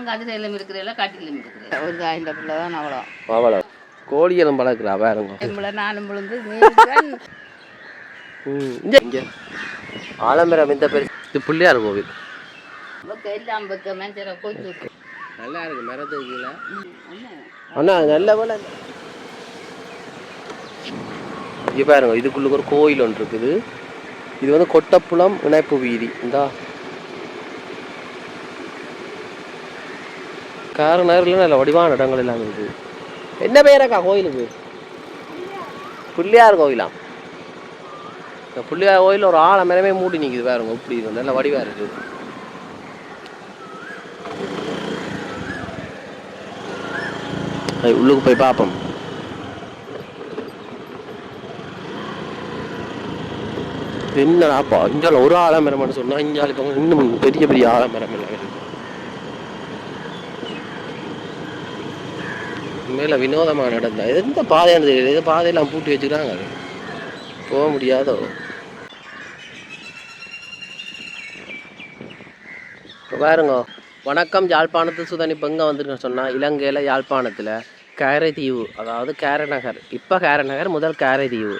கதிரையிலும் இருக்கிறதில்ல காட்டிலும் இருக்கிறது ஒரு தாய்ந்த பிள்ளை தான் அவ்வளோ அவ்வளோ கோழியெல்லாம் பழக்கிறா பாருங்க எம்பளை நானும் விழுந்து இங்கே ஆலமரம் இந்த பெருசு இது பிள்ளையார் கோவில் எல்லாம் மேஞ்சரை கொஞ்சம் நல்லா இருக்கு மரத்துக்கு கீழே அண்ணா நல்ல வேலை இங்கே பாருங்க இதுக்குள்ள ஒரு கோயில் ஒன்று இருக்குது இது வந்து கொட்டப்புலம் இணைப்பு வீதி இந்த காரநகரில் நல்ல வடிவான இடங்கள் எல்லாம் இருக்குது என்ன பேரக்கா கோயிலுக்கு பிள்ளையார் கோயிலாம் இந்த பிள்ளையார் கோயில் ஒரு ஆலமரமே மூடி நிற்குது பாருங்க இப்படி இருக்கும் நல்ல வடிவாக இருக்குது உள்ளுக்கு போய் பார்ப்போம் என்னடாப்பா இஞ்சால ஒரு ஆலமரம் சொன்னா இஞ்சால இப்போ இன்னும் பெரிய பெரிய ஆலமரம் எல்லாம் இருக்கு மேல வினோதமான இடம் தான் எந்த பாதையானது தெரியல பாதையெல்லாம் பூட்டி வச்சுக்கிறாங்க அது போக முடியாதோ பாருங்க வணக்கம் யாழ்ப்பாணத்து சுதன் இப்போ எங்கே வந்துருக்கேன்னு சொன்னால் இலங்கையில் யாழ்ப்பாணத்தில் காரைதீவு அதாவது காரநகர் இப்போ காரநகர் முதல் காரைதீவு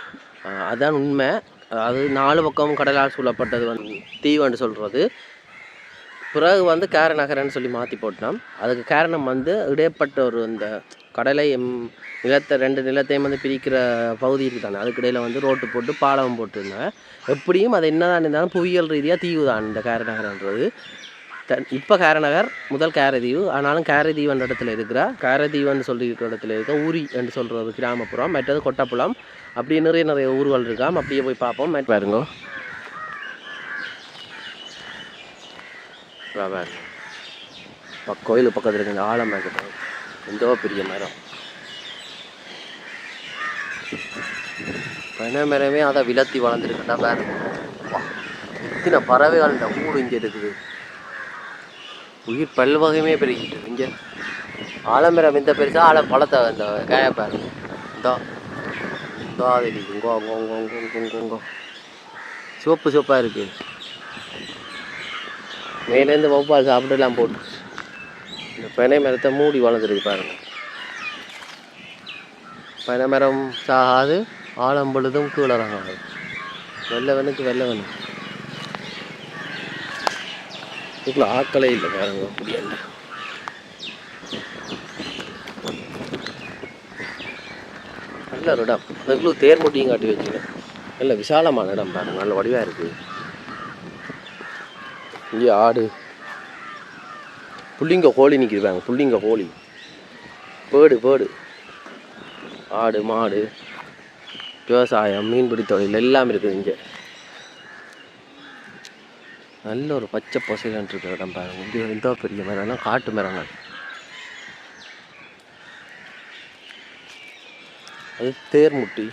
அதுதான் உண்மை அதாவது 4 பக்கமும் கடலால் சூழப்பட்டது வந்து தீவுன்னு சொல்கிறது பிறகு வந்து காரநகரன்னு சொல்லி மாற்றி போட்டோம் அதுக்கு காரணம் வந்து இடைப்பட்ட ஒரு இந்த கடலை நிலத்தை 2 நிலத்தையும் வந்து பிரிக்கிற பகுதி இருக்குது தானே அதுக்கு இடையில் வந்து ரோட்டு போட்டு பாலம் போட்டுருந்தாங்க எப்படியும் அது என்ன தான் இருந்தாலும் புவியியல் ரீதியாக தீவு தான் இந்த காரநகர்ன்றது இப்போ காரநகர் முதல் காரைதீவு ஆனாலும் காரைதீவு என்ற இடத்துல இருக்கிற காரைதீவுன்னு சொல்லி இருக்கிற இடத்துல இருக்க ஊரி என்று சொல்கிறது கிராமப்புறம் மற்றது கொட்டப்புலம் அப்படியே நிறைய ஊர்கள் இருக்காம் அப்படியே போய் பார்ப்போம் பாருங்க கோயிலுக்கு பக்கத்தில் இருக்க இந்த ஆலமரம் எந்தோ பெரிய மரம் பனைமரமே அதை விலத்தி வளர்ந்துருக்கா பாருங்க இத்தனை பறவைகள் இந்த ஊடு இங்கே இருக்குது உயிர் பல்வகையுமே பெருகிட்டு இங்கே ஆலமரம் இந்த பெருசா பழத்தை இந்த காயப்பாரு சிவப்பு சிவப்பாக இருக்குது மேலேருந்து வௌவால் சாப்பிட்டுலாம் போட்டு இந்த பனை மரத்தை மூடி வளர்ந்துருக்கு பாருங்க பனை மரம் சாகாது ஆழம் பொழுதும் கீழறங்காது வெள்ளவனுக்கு வெள்ளவனு இவ்வளோ ஆக்களே இல்லை பாருங்க அப்படியே நல்ல ஒரு இடம் அதுக்குள்ள தேர் முட்டியும் காட்டி வச்சுக்கேன் நல்ல விசாலமான இடம் பாருங்க நல்ல வடிவாக இருக்குது இங்கே ஆடு புள்ளிங்க கோழி நிற்கிறாங்க புள்ளிங்க கோழி பேடு ஆடு மாடு விவசாயம் மீன்பிடி தொழில் எல்லாம் இருக்குது இங்கே நல்ல ஒரு பச்சை பொசைலான் இருக்கிற இடம் பாருங்க இங்கே எந்த பெரிய மரம்லாம் காட்டு மரங்கள் அது தேர்முட்டி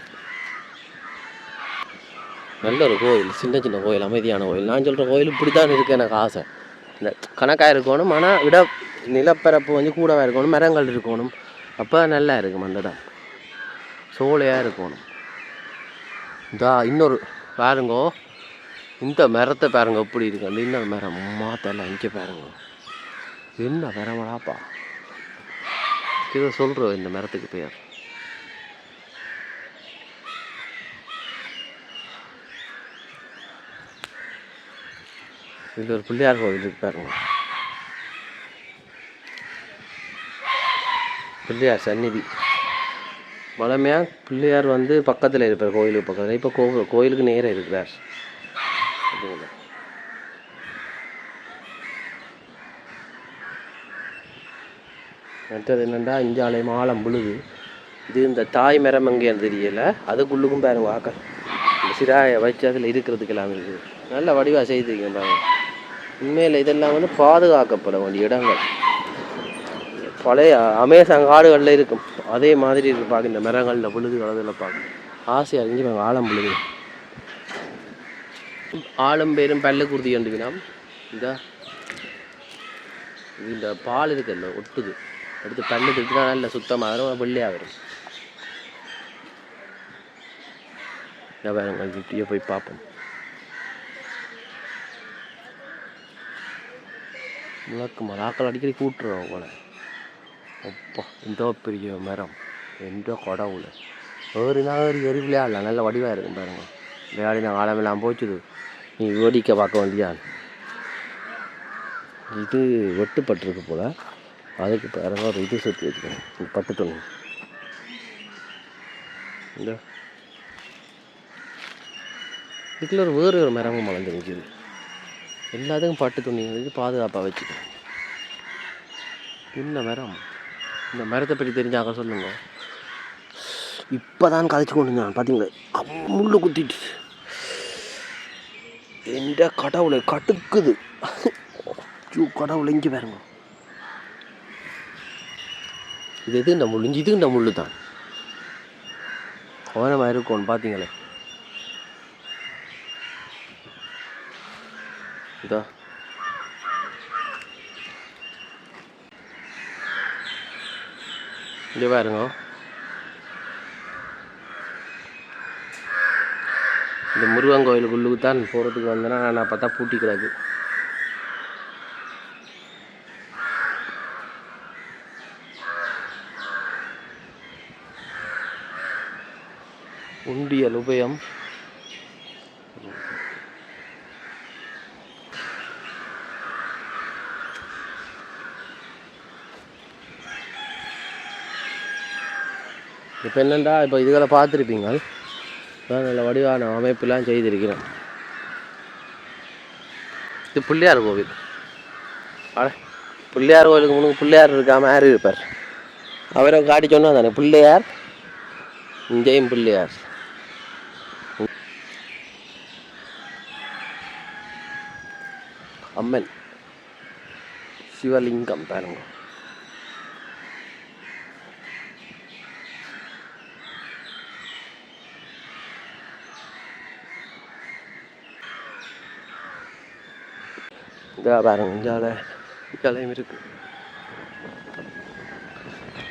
நல்ல ஒரு கோயில் சின்ன கோயில் அமைதியான கோயில் நான் சொல்கிற கோயில் இப்படி தான் இருக்குது எனக்கு ஆசை இந்த கணக்காக இருக்கணும் ஆனால் நிலப்பரப்பு வந்து கூடவாக இருக்கணும் மரங்கள் இருக்கணும் அப்போ நல்லா இருக்கும் அந்த இடம் சோலையாக இருக்கணும் இன்னொரு பாருங்கோ இந்த மரத்தை பாருங்க எப்படி இருக்கு அந்த இன்னொரு மரம் மாத்தெல்லாம் இங்கே பாருங்க என்ன மரமாடாப்பா இதை சொல்கிறோம் இந்த மரத்துக்கு பேர் இதில் ஒரு பிள்ளையார் கோவில் இருக்கு பாருங்க பிள்ளையார் சந்நிதி வளமையாக பிள்ளையார் வந்து பக்கத்தில் இருப்பார் கோயிலுக்கு பக்கத்தில் இப்போ கோயிலுக்கு நேராக இருக்கிறார் மற்றது என்னென்னா இஞ்சாலயம் ஆழம் விழுது இது இந்த தாய் மரம் எங்கேன்னு தெரியலை அதுக்குள்ளுக்கும் பாருங்க வாக்க இந்த சிராயை வச்சு அதில் இருக்கிறதுக்கு எல்லாம் இருக்குது நல்ல வடிவாக செய்துருக்கேன் பாருங்க உண்மையில் இதெல்லாம் வந்து பாதுகாக்கப்பட வேண்டிய இடங்கள் பழைய அமேசான் காடுகளில் இருக்கும் அதே மாதிரி இருக்கு பார்க்க இந்த மரங்களில் விழுது அதில் பார்க்க ஆசையாக இருந்துச்சு ஆழம் விழுது ஆளும் பேரும் பல்லு குருதி கண்டுவினாம் இந்த பால் இருக்குல்ல ஒட்டுது எடுத்து பல்லு திட்டுனா நல்ல சுத்தமாக வரும் வெள்ளையாக வரும் பாருங்க இப்படியே போய் பார்ப்போம் முழக்கு மராக்கள் அடிக்கடி கூட்டுறோம் போல. அப்பா இந்த பெரிய மரம் எந்த கடவுள் ஏறினா ஏறி விளையாடலாம். நல்ல வடிவாக இருக்கும் பாருங்க. விளையாடினா காலமெல்லாம் போச்சுது. நீ வேடிக்கை பார்க்க வேண்டியா. இது வெட்டுப்பட்டிருக்கு போல். அதுக்கு பாருங்க ஒரு இது சுற்றி வச்சுக்கணும். பட்டு துணி இந்த இதுக்குள்ள வேறு ஒரு மரமும் வளர்ந்து நிற்கிது. எல்லாத்துக்கும் பட்டு துணி இது பாதுகாப்பாக வச்சுக்கணும். இந்த மரம், இந்த மரத்தை பற்றி தெரிஞ்சாக்க சொல்லுங்க. இப்போ தான் கதைச்சு கொண்டு நான் பார்த்தீங்களே முள்ளு குத்திட்டு எந்த கடவுளை கட்டுக்குது. கடவுளை இங்கே பாருங்க. இது எது இந்த முள்ளு, இது இந்த முள்ளு தான் கவனமாக இருக்கும். பார்த்தீங்களே இதா இங்கே பாருங்க. இந்த முருகன் கோயிலுக்குள்ளுக்கு தான் போகிறதுக்கு வந்தேன்னா நான் பார்த்தா பூட்டி கிடக்கு. உண்டியல் உபயம் இப்போ என்னென்னா இப்போ இதுகளை பார்த்துருப்பீங்க. நல்ல வடிவான அமைப்பெல்லாம் செய்திருக்கிறேன். இது பிள்ளையார் கோவில். பிள்ளையார் கோவிலுக்கு முன்னுக்கு பிள்ளையார் இருக்காமல் யார் இருப்பார்? அவரை காட்டி சொன்னால் தானே பிள்ளையார். இங்கேயும் பிள்ளையார். அம்மன் சிவலிங்கம் பாருங்க. இந்த பாருங்க இஞ்சாலையும் இருக்கு.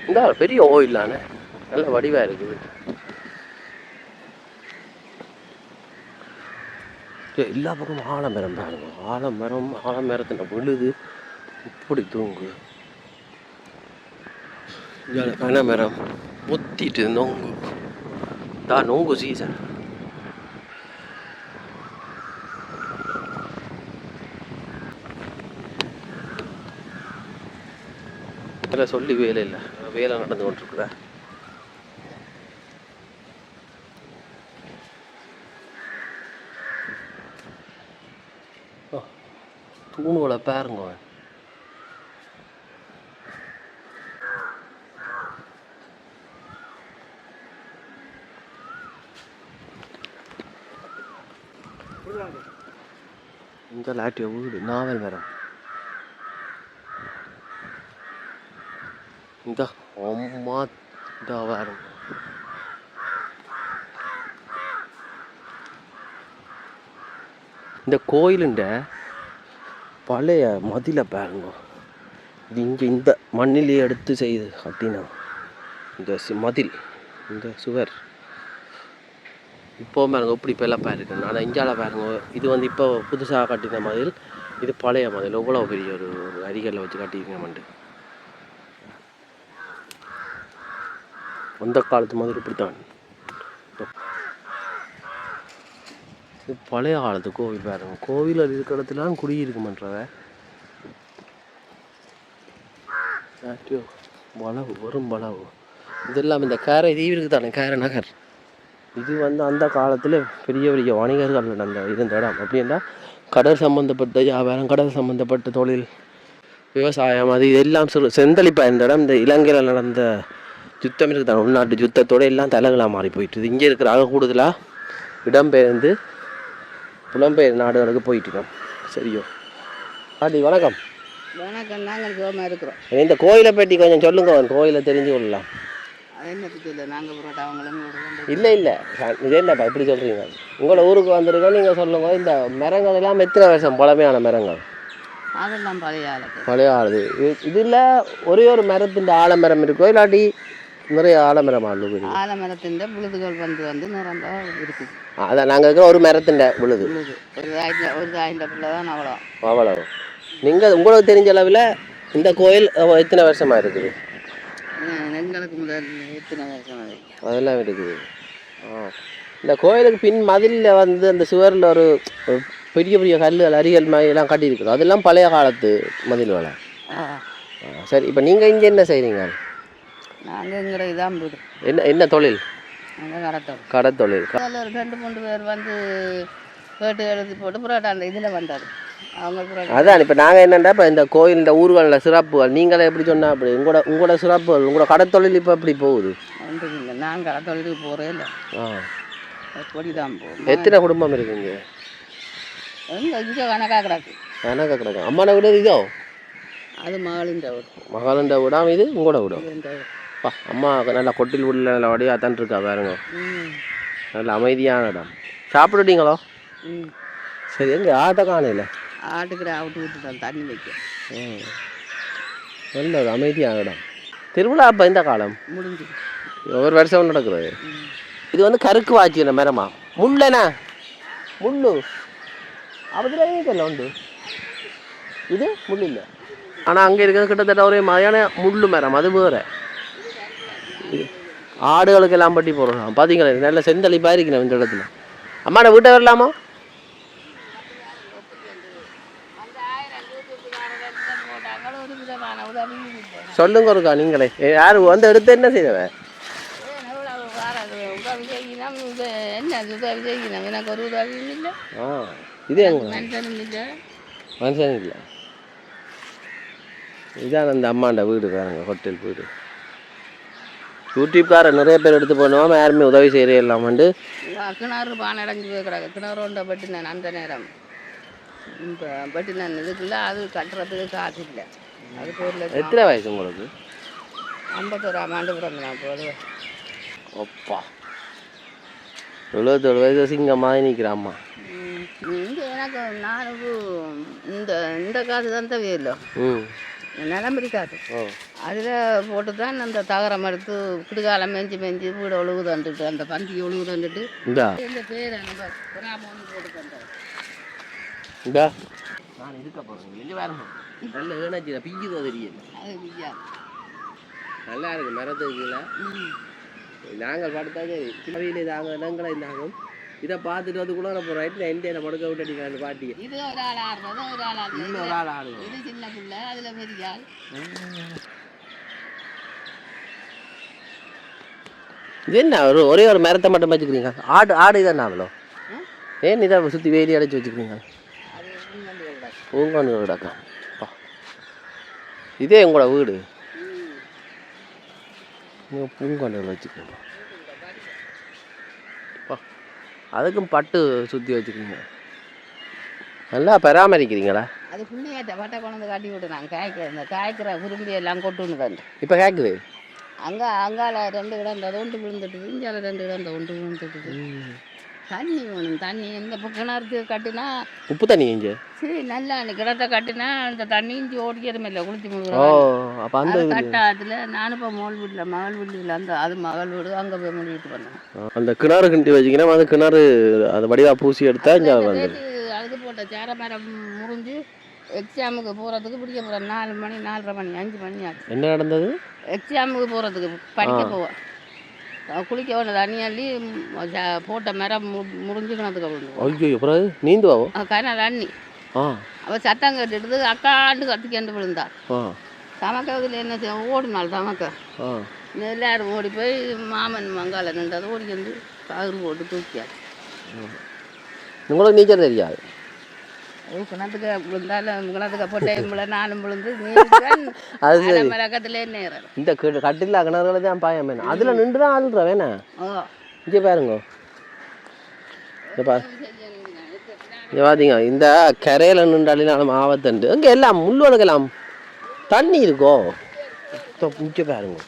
இந்த பெரிய ஓயிலான நல்ல வடிவாக இருக்குது. எல்லா பக்கமும் ஆலமரம் பாருங்க. ஆலமரத்தின் விழுது இப்படி தூங்கு. பனைமரம் முத்திட்டு நொங்கு தான். நொங்கு சீசன். சொல்லி வேலை இல்லை, வேலை நடந்து கொண்டிருக்குதா. தூணுகளை பாருங்க. இந்த லாட்டிய வீடு நாவல் மரம். இந்த அம்மா இந்த வரும். இந்த கோயிலுண்ட பழைய மதிலை பாருங்க. இது இங்கே இந்த மண்ணிலேயே எடுத்து செய்யுது அப்படின்னா இந்த மதில், இந்த சுவர் இப்போ பாருங்க இப்படி பெல்லப்பா இருக்கு. ஆனால் இஞ்சால பாருங்க, இது வந்து இப்போ புதுசாக கட்டின மதில். இது பழைய மதில். எவ்வளோ பெரிய ஒரு அரிகளில் வச்சு கட்டியிருக்க மண்டு. அந்த காலத்து மாதிரி இப்படித்தான். இது பழைய காலத்து கோவில் பாருங்க. கோவில் இருக்கிற இடத்துலாம் குடியிருக்குமன்றத வளவு வரும் வளவு. இதெல்லாம் இந்த கேரை தீவிற்கு தானே கேரை நகர். இது வந்து அந்த காலத்தில் பெரிய பெரிய வணிகர்கள் நடந்த இருந்த இடம். அப்படின்னா கடல் சம்மந்தப்பட்ட வியாபாரம், கடல் சம்மந்தப்பட்ட தொழில், விவசாயம், அது இதெல்லாம் செந்தளிப்பாக இருந்த இடம். இந்த இலங்கையில் நடந்த யுத்தம் இருக்குது தான், உள்நாட்டு யுத்தத்தோடு எல்லாம் தலைகளாக மாறி போயிட்டுது. இங்கே இருக்கிற ஆக கூடுதலாக இடம்பெயர்ந்து புலம்பெயர் நாடுகளுக்கு போயிட்டுருக்கோம். சரியோ பாட்டி வணக்கம். வணக்கம். நாங்கள் சுகமாக இருக்கிறோம். இந்த கோயிலை பற்றி கொஞ்சம் சொல்லுங்க. கோயிலை தெரிஞ்சு கொள்ளலாம். என்ன இல்லை, நாங்கள் புரோட்டா அவங்களும் இல்லை இது என்னப்பா இப்படி சொல்கிறீங்க? உங்களோட ஊருக்கு வந்திருக்கோம், நீங்கள் சொல்லுங்க. இந்த மரங்கள் எல்லாம் எத்தனை வருஷம் பழமையான மரங்கள்? அதெல்லாம் பழைய ஆளுது. இதில் ஒரே ஒரு மரத்தின் ஆலமரம் இருக்கோ இல்லாட்டி நிறைய ஆலமரம் ஆலமரத்தின் விழுதுகள் வந்து நிறம்ப இருக்குது. அதான் நாங்கள் இருக்கிற ஒரு மரத்தின் விழுது ஒரு 1000 பிள்ளை தான். அவ்வளோ நீங்கள் உங்களுக்கு தெரிஞ்ச அளவில் இந்த கோயில் எத்தனை வருஷமாக இருக்குது? எங்களுக்கு முதல் எத்தனை வருஷம் அதெல்லாம் இருக்குது. இந்த கோயிலுக்கு பின் மதிலில் வந்து அந்த சுவரில் ஒரு பெரிய பெரிய கல்லுகள் அரிகள் எல்லாம் கட்டியிருக்குது. அதெல்லாம் பழைய காலத்து மதில் வேலை. சரி, இப்போ நீங்கள் இங்கே என்ன செய்கிறீங்க? நாங்கள் எங்களை இதான் வீடு. என்ன தொழில்? நாங்கள் கடத்தொழில். கடத்தொழில். ஒரு 2-3 பேர் வந்து கேட்டு எழுதி போட்டு புரோட்டா அந்த இதில் வந்தார் அவங்க. அதான் இப்போ நாங்கள் என்னென்னா இப்போ இந்த கோயில் இந்த ஊர்களில் சிறப்புகள் நீங்களே எப்படி சொன்னால் அப்படி உங்களோட சிறப்புகள் உங்களோட கடத்தொழில் இப்போ எப்படி போகுது? ஒன்றும் இல்லை, நான் கடத்தொழிலுக்கு போகிறே இல்லை. அப்படி தான் போகும். எத்தனை குடும்பம் இருக்குங்க? இங்கே கணக்காக கிடக்கு. கணக்காக கிடக்கு. அம்மாவோட வீடு இதோ? அது மகளின் வீடு. மகளின் வீடாம இது உங்களோட வீடும்? அம்மா நல்லா கொட்டில் வீட்டில் நல்லா வடியாக தான் இருக்கா பாருங்க. நல்ல அமைதியான இடம். சாப்பிட்டுட்டீங்களோ? சரி, எங்கே ஆட்டை காணையில்? ஆட்டுக்கிட்ட அவுட்டு விட்டுட்டேன் தண்ணி வைக்க. நல்ல ஒரு அமைதியான இடம். திருவிழா அப்போ இந்த காலம் முடிஞ்சு ஒரு வருஷம் நடக்கிறது. இது வந்து கருக்கு வாய்ச்சின மரமா? முள்ளனா? முள்ளு அப்படிலாம் உண்டு. இது முள் இல்லை, ஆனால் அங்கே இருக்கிறது கிட்டத்தட்ட ஒரே மாதிரியான முள்ளு மரம். அது வேறு ஆடுகளுக்கு எல்லாம் பட்டி போடுறோம். பார்த்தீங்களா நல்ல செந்தளிப்பாக இருக்கணும் இந்த இடத்துல. அம்மா நான் வீட்டை வரலாமா? சொல்லுங்க ஒருக்கா நீங்களே. யார் வந்து எடுத்து என்ன செய்வேன்? எனக்கு ஒரு உதவியும் இல்லை. இது எங்க மனுஷன் இல்லை. இதான் அந்த அம்மாண்ட வீடு பாருங்க, ஹோட்டல் வீடு. யூடியூப்கார நிறைய பேர் எடுத்து போனோம், யாருமே உதவி செய்கிறே இல்லாமண்டு. கிணறு பானை அடைஞ்சு போய் கிடக்கு. கிணறு ஒன்றை பட்டு நான் அந்த நேரம் இப்போ பட்டு நான் இதுக்குள்ள அது கட்டுறதுக்கு காசு இல்லை. அது பொருள். எத்தனை வயசு உங்களுக்கு? 51ஆம் ஆண்டு பிறந்த நான் போது. அப்பா 77 வயசு சிங்கமாக நிற்கிறேன் அம்மா. இங்கே எனக்கு நானுக்கு இந்த காசு தான் தேவையில்லை. நிலம்பரி காசு அதில் போட்டு தான் அந்த தகரம் எடுத்து குடுகாலம் மெஞ்சி வீடு ஒழுகு தந்துட்டு அந்த பந்தி ஒழுகு தந்துட்டு இந்த பேரை நம்ம கிராமம்னு போட்டு தந்தோம். நான் இருக்க போகிறேன் வெளியே வரணும். நல்ல ஏனாச்சு பிய்யுதோ தெரியல. அது பிய்யா நல்லா இருக்கு மரத்துக்குல. நாங்கள் படுத்தா சரி சிலையில் இதாகும் இடங்களை இதாகும். இதை பார்த்துட்டு வந்து கூட போகிறோம். ரைட்டில் எந்த படுக்க விட்டு பாட்டி இது ஒரு ஆள் ஆடுறது, ஒரு ஆள் ஆடுறது, இன்னொரு ஆள் ஆடுவோம். இது சின்ன பிள்ளை, அதில் பெரிய ஆள். இது என்ன ஒரே ஒரு மரத்தை மட்டும் வச்சுக்கிறீங்க? ஆடு இதான் அவ்வளோ ஏன் இதை சுற்றி வேலி அடைச்சி வச்சுக்கிறீங்க? பூங்காண்டு கிடக்கா. இதே உங்களோட வீடு? நீங்கள் பூங்காண்டுகள் வச்சுக்கோங்க. அதுக்கும் பட்டு சுற்றி வச்சுக்கோங்க. நல்லா பராமரிக்கிறீங்களா? அது புள்ளையாட்ட பட்டை கொண்டு காட்டி விட்டு நாங்கள் இந்த காய்க்கிற விரும்பி எல்லாம் கொட்டுன்னு வந்து இப்போ காய்க்குது. அங்கால 2 கிடந்த அது ஒன்று விழுந்துட்டு, இஞ்சால 2 கிடந்த ஒன்று விழுந்துட்டு. தண்ணி வேணும். தண்ணி இந்த கிணறுக்கு கட்டினா உப்பு தண்ணி இஞ்சி சரி நல்லா கிணத்தை கட்டினா அந்த தண்ணி இஞ்சி ஓடிக்கிறமே இல்லை குளிச்சு முடியும். கட்டாத்துல நானும் இப்போ மகள் வீட்டில் அது மகள் வீடு அங்கே போய் முடிவிட்டு பண்ணேன். அந்த கிணறு கிண்டி வச்சுக்கினா அந்த கிணறு அது வடிவா பூசி எடுத்தா அதுக்கு போட்ட சேர மரம் முறிஞ்சு எக்ஸாமுக்கு போகிறதுக்கு பிடிக்க போகிறேன். 4 மணி 4:30 மணி 5 மணி ஆச்சு. என்ன நடந்தது? எக்ஸாமுக்கு போகிறதுக்கு படிக்க போவேன். குளிக்க வேண்டிய தண்ணி அள்ளி போட்ட மரம் முறிஞ்சு கிணத்துக்கு விழுந்து. ஐயோ அப்புறம் நீந்துவாவும் கண்ணால் தண்ணி. அவள் சத்தம் கேட்டுட்டு அக்காண்டு கத்திக்கண்டு விழுந்தாள். சமக்கத்தில் என்ன செய்ய ஓடினாள் சமக்க. எல்லாரும் ஓடி போய் மாமன் மங்கால நின்றது ஓடி வந்து கயிறு போட்டு தூக்கியாச்சு. உங்களுக்கு நீச்சல் தெரியாது? கிணத்துக்கு விழுந்தாலும் கிணத்துக்கு போட்டே நானும் விழுந்து மரக்கத்துல நேரம் இந்த கட்டில கிணறுகளை தான் பாயம் வேணும். அதில் நின்று தான் ஆளுற வேணாம். இங்கே பாருங்க, இங்கே பார்த்தீங்க இந்த கரையில் நின்றாலும் ஆபத்துண்டு. இங்கே எல்லாம் முள்ளுவனுக்கெல்லாம் தண்ணி இருக்கோ. இங்கே பாருங்க,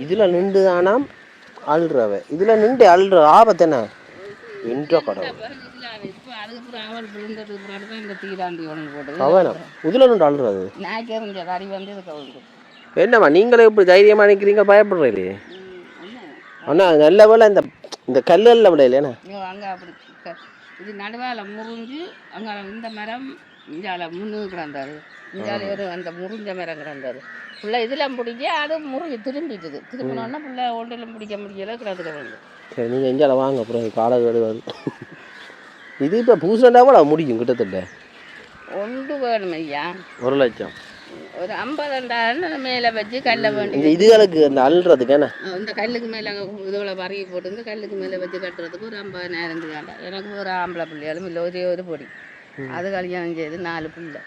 இதில் நின்று தானாம் அழுறவ. இதில் நின்று அழுற ஆபத்து என்ன என்ற கடவுள். என்னம்மா நீங்களே இப்படி தைரியமா நினைக்கிறீங்க? பயப்படுறீங்க அண்ணா. நல்ல வேலை இந்த கல்லுல விட இல்லையா? அங்கே அப்படி இது நடுவால முறிஞ்சு அங்கே இந்த மரம் இஞ்சால முன்னுக்கு கிடந்தாரு. இஞ்சால ஒரு அந்த முறிஞ்ச மரம் கிடந்தாரு. ஃபுல்லாக இதெல்லாம் பிடிக்க அது முறிஞ்சு திரும்பிட்டுது. திரும்பினோன்னா ஃபுல்லாக ஒன்றிலும் பிடிக்க முடியல கிடந்துட வந்து. சரி நீங்கள் இஞ்சால வாங்க அப்புறம் காலை கேடு வரும். இது இப்போ பூசண்டா கூட முடியும் கிட்டத்தட்ட ஒன்று வேணும் ஐயா. 1 லட்சம் ஒரு 50,000 மேலே வச்சு கல்லை வேண்டி இதுகளுக்கு அந்த அல்றதுக்கு என்ன இந்த கல்லுக்கு மேலே இதோட வரைய போட்டு கல்லுக்கு மேலே வச்சு கட்டுறதுக்கு ஒரு 50,000 வேண்டாம். எனக்கு ஒரு ஆம்பளை பிள்ளைகளும் இல்லை ஒரே ஒரு பொடி. அது கல்யாணம் செய்து 4 பிள்ளை.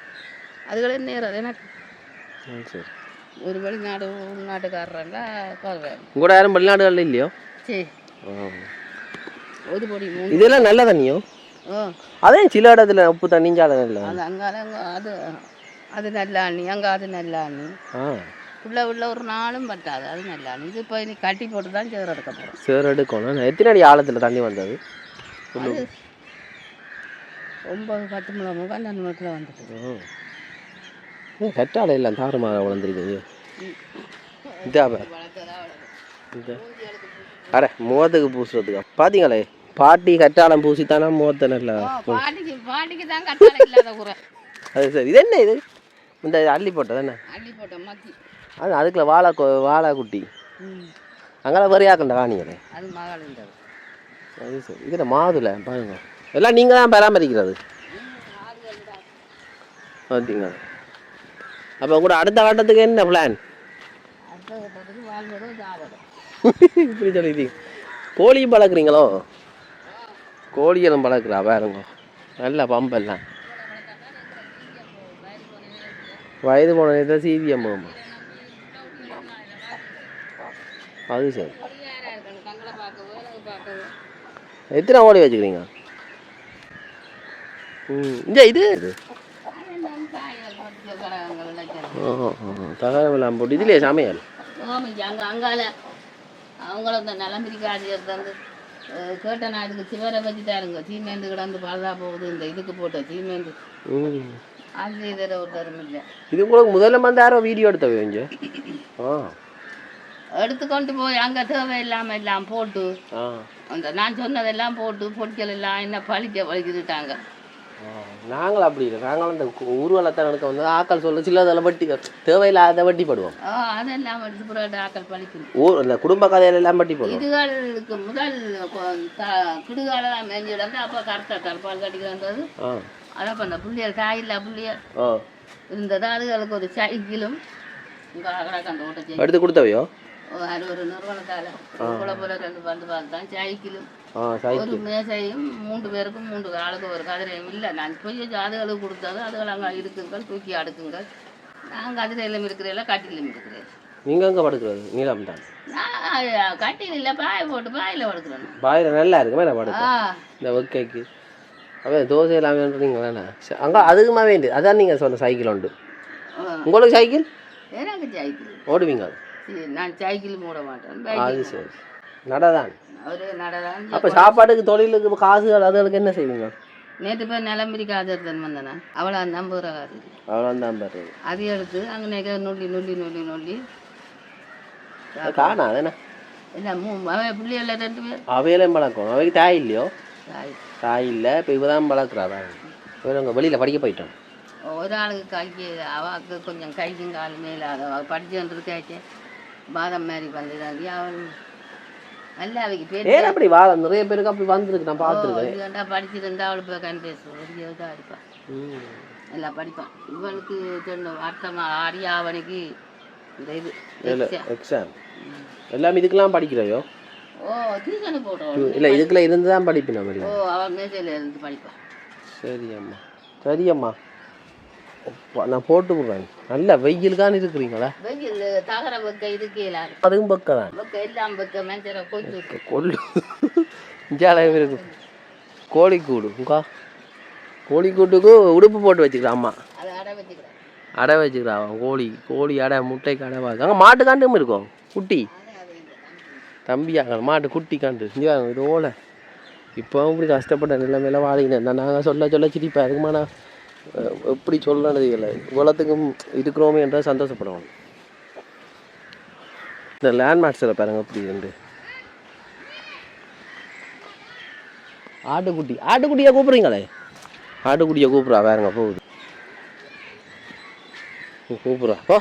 அதுகளே நேரம் எனக்கு சரி ஒரு வெளிநாடு உள்நாட்டுக்காரங்களா குறைவேன். உங்களோட யாரும் வெளிநாடுகளில் இல்லையோ? சரி ஒரு பொடி 3 இதெல்லாம் நல்ல தண்ணியோ? அதே சில இடத்துல உப்பு தண்ணிஞ்சால இல்லை அது அங்கால அது அது நல்ல அண்ணி அங்கே அது நல்ல அண்ணி உள்ள ஒரு நாளும் பட்டாது. அது நல்ல அண்ணி. இது இப்போ நீ கட்டி போட்டு தான் சேர் எடுக்க போகிறோம். சேர் எடுக்கணும். எத்தனை அடி ஆழத்தில் தண்ணி வந்தது? அது 9-10 முழம் 12 முழத்தில் வந்துட்டு. கட்டால இல்லை தாறுமாற வளர்ந்துருக்குது. இதாப அட முகத்துக்கு பூசுறதுக்கா பார்த்தீங்களே பாட்டி கட்டாளம் பூசித்தானா முகத்தை நல்லா பாட்டிக்கு தான் கட்டாளம் இல்லாத குறை. அது சரி. இது என்ன இது இந்த அள்ளி போட்டது என்ன அள்ளி போட்ட மாற்றி அது அதுக்குள்ள வாழை குட்டி அங்கே வரையாக்கண்ட காணிங்களே அது மகாலிண்டது. அது சரி. இதில் மாதுளை பாருங்க எல்லாம் நீங்கள் தான் பராமரிக்கிறது பார்த்தீங்க. அப்போ கூட அடுத்த கட்டத்துக்கு என்ன பிளான்? அடுத்த கட்டத்துக்கு வாழ்வதும் சாவதும். இப்படி சொல்லிட்டீங்க. கோழியும் பழக்கிறீங்களோ? கோழிகளும் பழக்கிறா பாருங்க நல்ல பம்பெல்லாம் வயது போன நேரத்தில் சீவியம் போகும். அது சரி. எத்தனை கோழி வச்சுக்கிறீங்க? இந்த இது தகவலாம் போட்டு இதுலையே சமையல் அங்கால அவங்கள இந்த நிலம்பிரிக்காதியர் வந்து கேட்டேன். நான் இதுக்கு சிவரை வச்சுட்டாருங்க. சீமேந்து கிடந்து பாதுகா போகுது இந்த இதுக்கு போட்ட சீமேந்து அது இதில் ஒரு தரம் இல்லை. இது உங்களுக்கு முதல்ல வந்து யாரோ வீடியோ எடுத்தவங்க எடுத்துக்கொண்டு போய் அங்கே தேவையில்லாமல் எல்லாம் போட்டு அந்த நான் சொன்னதெல்லாம் போட்டு பொடிக்கல் எல்லாம் என்ன பழிச்சுட்டாங்க. நாங்களும் அப்படி இல்லை. நாங்களும் இந்த ஊர்வலத்தை நடக்க வந்து ஆக்கள் சொல்ல சிலதெல்லாம் வட்டி தேவையில்லாத வட்டி போடுவோம். அதெல்லாம் எடுத்து புறாட்டு ஆக்கள் பழிக்கணும். இந்த குடும்ப கதையில எல்லாம் வட்டி போடுவோம். இதுகளுக்கு முதல் கிடுகாலெல்லாம் மேஞ்சிடாந்து அப்போ கரெக்டாக தற்பால் கட்டிக்கிறது. அதான் பண்ண புள்ளியல் காயில்லா புள்ளியல் இருந்தது. அதுகளுக்கு ஒரு சைக்கிளும் கண்டு ஓட்ட எடுத்து கொடுத்தவையோ அது ஒரு நிறுவனத்தால் குழப்பல 2 வந்து பார்த்தான். சைக்கிளும் ஒரு மேசையும் 3 பேருக்கும் 3 ஆளுக்கு ஒரு கதிரையும் இல்லை. நான் போய் அதுகளுக்கு கொடுத்தது அதுகள் அங்கே இருக்குங்கள் தூக்கி அடுக்குங்கள். நான் கதிரையிலும் இருக்கிறேன் கட்டிலும் இருக்கிறேன். நீங்கள் அங்கே படுக்கிறது நீளம் தான். நான் கட்டில் இல்லை பாயை போட்டு பாயில் படுக்கிறேன். பாயில் நல்லா இருக்கு மேலே படுக்க இந்த ஒக்கைக்கு அப்படியே தோசை எல்லாமே வேணா அங்கே அதுக்குமா வேண்டி அதான் நீங்கள் சொன்ன சைக்கிள் உண்டு. உங்களுக்கு சைக்கிள்? எனக்கு சைக்கிள் ஓடுவீங்க? நான் சைக்கிள் மூட மாட்டேன். அது சரி நடதான் ஒரு நடதான். அப்போ சாப்பாட்டுக்கு தொழிலுக்கு காசுகள் அதுகளுக்கு என்ன செய்வீங்க? நேற்று போய் நிலம்பரி காதர்தன் வந்தேன். அவ்வளோ அந்த 50 ரூபா காசு அவ்வளோ தான் பாரு. அது எடுத்து அங்கே நொல்லி காணா அதுண்ணா இல்லை பிள்ளைகள 2 பேர் அவையிலையும் பழக்கம். அவைக்கு தாய் இல்லையோ? தாய் இல்லை. இப்போ இவதான் பழக்கிறாரா? இவங்க வெளியில் படிக்க போயிட்டோம். ஒரு ஆளுக்கு கைக்கு அவாக்கு கொஞ்சம் கைக்கும் கால் மேலே அதை படிச்சுருக்காச்சு பாதம் மாதிரி வந்துதாண்டி அவன் நல்ல அவைக்கு பேர் அப்படி வாழ நிறைய பேருக்கு அப்படி வந்துருக்கு. நான் பார்த்துருக்கேன். படிச்சிருந்தா அவளை போய் கண் பேசுவோம் தான் அடிப்பான். எல்லாம் படிப்பான். இவனுக்கு வருஷமாக ஆடி அவனுக்கு இந்த இது எக்ஸாம் எல்லாம் இதுக்கெல்லாம் படிக்கிறவையோ? டியூஷனு போட்டோம். இல்லை இதுக்குள்ள இருந்து தான் படிப்பேன் நம்ம. அவன் மேசையில் இருந்து படிப்பான். சரியம்மா சரியம்மா நான் போட்டு விடுறேன். நல்ல வெயில் தான் இருக்கிறீங்களா? வெயில் தகர வைக்க இதுக்கு அதுவும் பக்கம் தான் எல்லாம் வைக்க மேஞ்சரை கொள்ளு ஜாலயம் இருக்கு. கோழிக்கூடு கோழிக்கூட்டுக்கு உடுப்பு போட்டு வச்சுக்கிறேன் அம்மா. அதை அடை வச்சுக்கிறேன். அடை வச்சுக்கிறான் கோழி அடை முட்டைக்கு அடை வாங்க. அங்கே மாட்டு காண்டும் இருக்கும் குட்டி தம்பியாக மாட்டு குட்டி காண்டு இது ஓலை. இப்போ இப்படி கஷ்டப்பட்ட நிலைமையில வாழிக்கினேன். நாங்கள் சொல்ல சிரிப்பா இருக்குமா? நான் எப்படி சொல்லணுது இல்லை இவ்வளோத்துக்கும் இருக்கிறோமே என்ற சந்தோஷப்படுவோம். இந்த லேண்ட்மார்க்ஸில் பாருங்க எப்படி இருந்து ஆட்டுக்குட்டியை கூப்பிட்றீங்களே? ஆட்டுக்குட்டியை கூப்பிட்றா பாருங்க போகுது. கூப்பிட்றா ஓ